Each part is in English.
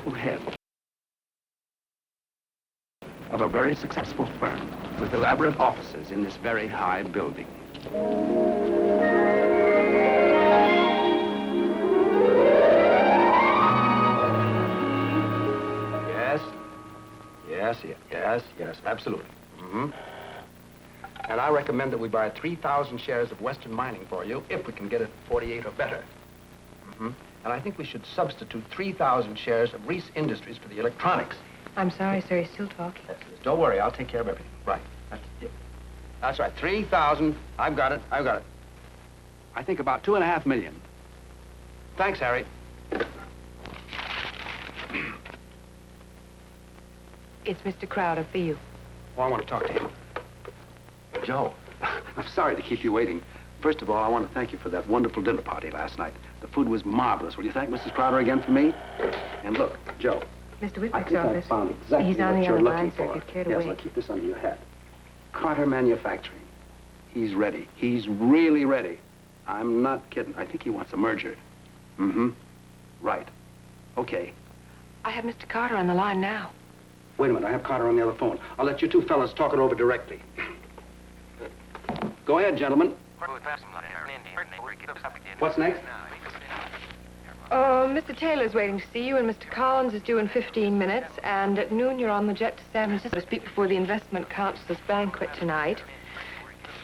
wonderful head of a very successful firm with elaborate offices in this very high building. Yes, absolutely. Mm-hmm. And I recommend that we buy 3,000 shares of Western Mining for you, if we can get it 48 or better. Mm-hmm. And I think we should substitute 3,000 shares of Reese Industries for the electronics. I'm sorry, sir, he's still talking. Don't worry, I'll take care of everything. Right. That's right, 3,000. I've got it. I think about 2.5 million. Thanks, Harry. It's Mr. Crowder for you. Oh, I want to talk to him. Joe, I'm sorry to keep you waiting. First of all, I want to thank you for that wonderful dinner party last night. The food was marvelous. Will you thank Mrs. Crowder again for me? And look, Joe. Mr. Whitbeck's I office. I found exactly He's on what the you're other looking line, sir, for. if you'd care to yes, wait. I'll keep this under your hat. Carter Manufacturing. He's ready. He's really ready. I'm not kidding. I think he wants a merger. Mm-hmm. Right. Okay. I have Mr. Carter on the line now. Wait a minute, I have Carter on the other phone. I'll let you two fellas talk it over directly. Go ahead, gentlemen. What's next? Mr. Taylor's waiting to see you, and Mr. Collins is due in 15 minutes, and at noon you're on the jet to San Francisco to speak before the investment council's banquet tonight.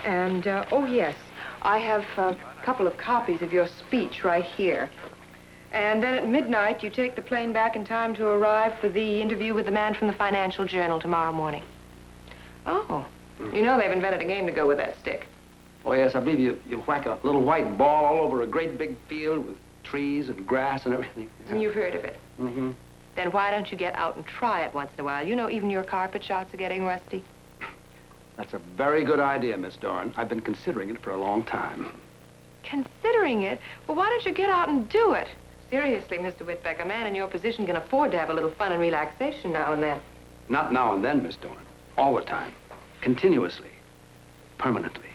And, oh yes, I have a couple of copies of your speech right here. And then at midnight, you take the plane back in time to arrive for the interview with the man from the Financial Journal tomorrow morning. Oh, you know they've invented a game to go with that stick. Oh, yes, I believe you whack a little white ball all over a great big field with trees and grass and everything. And you've heard of it. Mm-hmm. Then why don't you get out and try it once in a while? You know, even your carpet shots are getting rusty. That's a very good idea, Miss Dorn. I've been considering it for a long time. Considering it? Well, why don't you get out and do it? Seriously, Mr. Whitbeck, a man in your position can afford to have a little fun and relaxation now and then. Not now and then, Miss Dorn. All the time. Continuously. Permanently.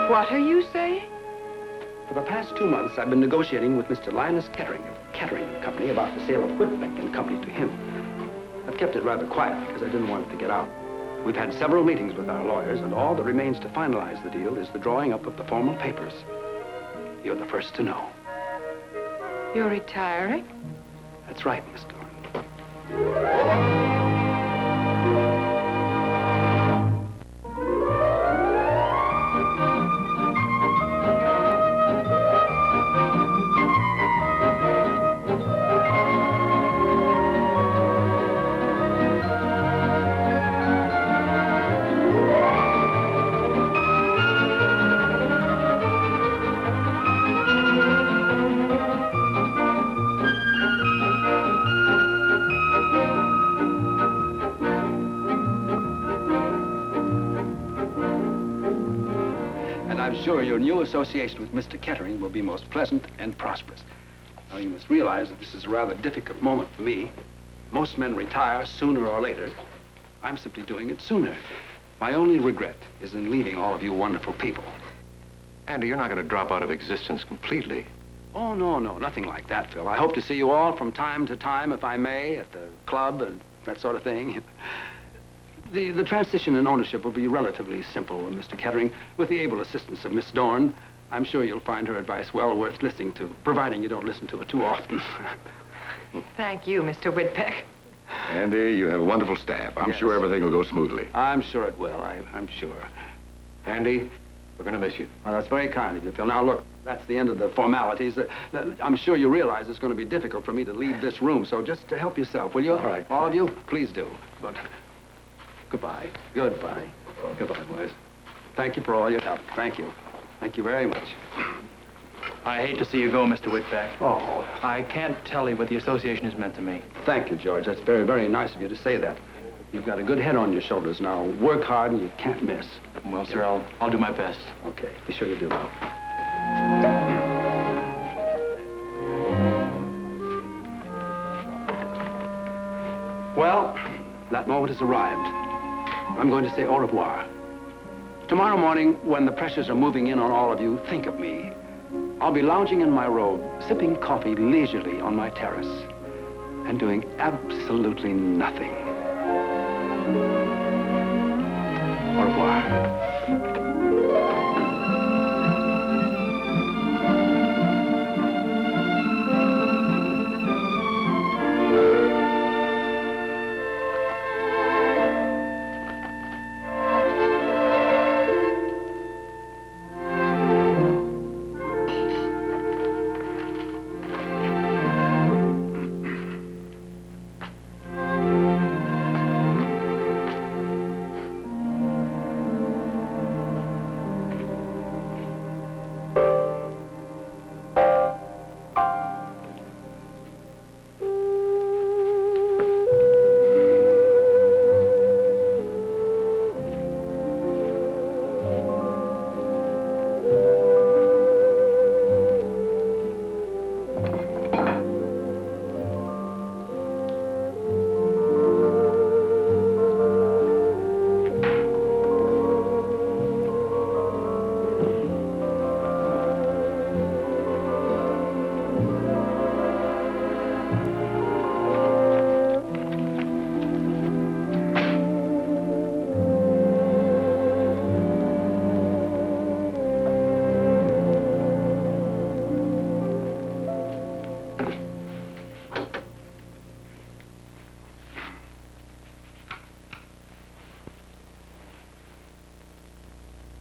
What are you saying? For the past 2 months, I've been negotiating with Mr. Linus Kettering of Kettering Company about the sale of Whitbeck and Company to him. I've kept it rather quiet because I didn't want it to get out. We've had several meetings with our lawyers, and all that remains to finalize the deal is the drawing up of the formal papers. You're the first to know. You're retiring? That's right, Miss Dorn. I'm sure your new association with Mr. Kettering will be most pleasant and prosperous. Now, you must realize that this is a rather difficult moment for me. Most men retire sooner or later. I'm simply doing it sooner. My only regret is in leaving all of you wonderful people. Andy, you're not going to drop out of existence completely. Oh, no, nothing like that, Phil. I hope to see you all from time to time, if I may, at the club and that sort of thing. The transition in ownership will be relatively simple, Mr. Kettering. With the able assistance of Miss Dorn, I'm sure you'll find her advice well worth listening to, providing you don't listen to it too often. Thank you, Mr. Whitbeck. Andy, you have a wonderful staff. I'm sure everything will go smoothly. I'm sure it will. I'm sure. Andy, we're going to miss you. Well, that's very kind of you, Phil. Now, look, that's the end of the formalities. I'm sure you realize it's going to be difficult for me to leave this room, so just to help yourself, will you? All right. All of you? Please do. But goodbye. Goodbye. Goodbye, boys. Thank you for all your help. Thank you. Thank you very much. I hate to see you go, Mr. Whitbeck. Oh. I can't tell you what the association has meant to me. Thank you, George. That's very, very nice of you to say that. You've got a good head on your shoulders now. Work hard and you can't miss. Well, sir, I'll do my best. Okay. Be sure you do. Well, that moment has arrived. I'm going to say au revoir. Tomorrow morning, when the pressures are moving in on all of you, think of me. I'll be lounging in my robe, sipping coffee leisurely on my terrace, and doing absolutely nothing. Au revoir.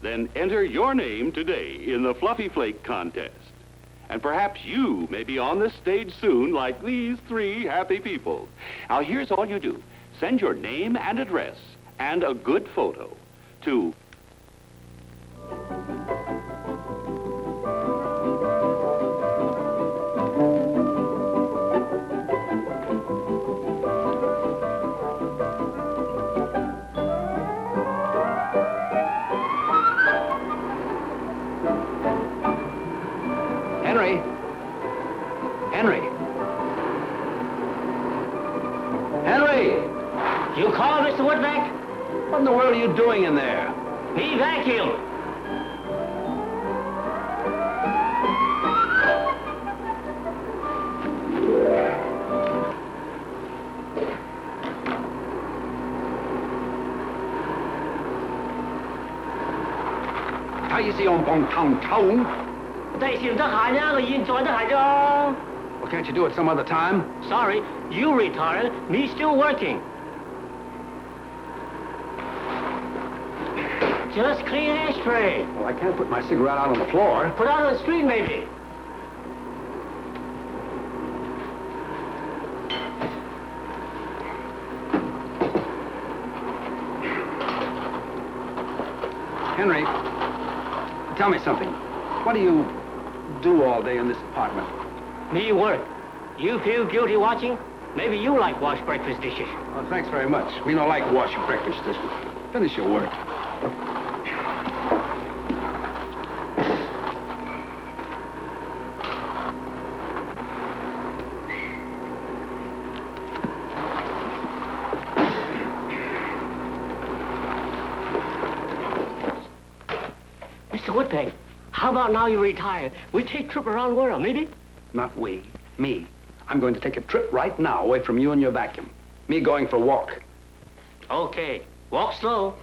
Then enter your name today in the Fluffy Flake contest. And perhaps you may be on the stage soon like these 3 happy people. Now, here's all you do. Send your name and address and a good photo to... You call, Mr. Woodback? What in the world are you doing in there? Me vacuum. How you see on Bong Tong Tong? 第時唔得閒啫，佢現在得閒啫。 Well, can't you do it some other time? Sorry, you retired, me still working. Just clean ashtray. Well, I can't put my cigarette out on the floor. Put out on the street, maybe. Henry, tell me something. What do you do all day in this apartment? Me work. You feel guilty watching? Maybe you like wash breakfast dishes. Oh, thanks very much. We don't like washing breakfast dishes. Finish your work. Mr. Woodpeck, how about now you retire? We take a trip around the world, maybe? Not we. Me. I'm going to take a trip right now away from you and your vacuum. Me going for a walk. Okay. Walk slow.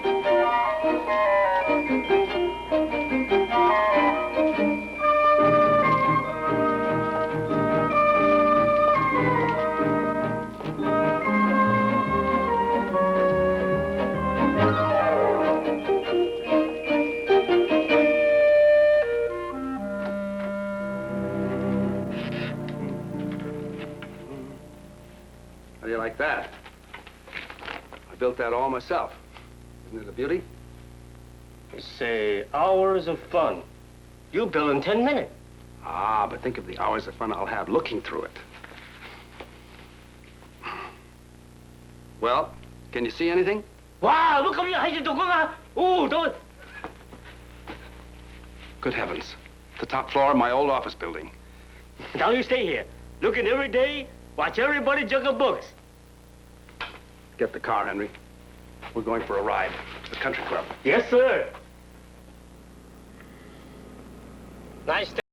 How do you like that? I built that all myself. Isn't it a beauty? Say, hours of fun. You build in 10 minutes. Ah, but think of the hours of fun I'll have looking through it. Well, can you see anything? Wow, look at you, oh, don't. Good heavens. The top floor of my old office building. Now you stay here. Looking every day, watch everybody juggle books. Get the car, Henry. We're going for a ride to the country club. Yes, sir. Nice day.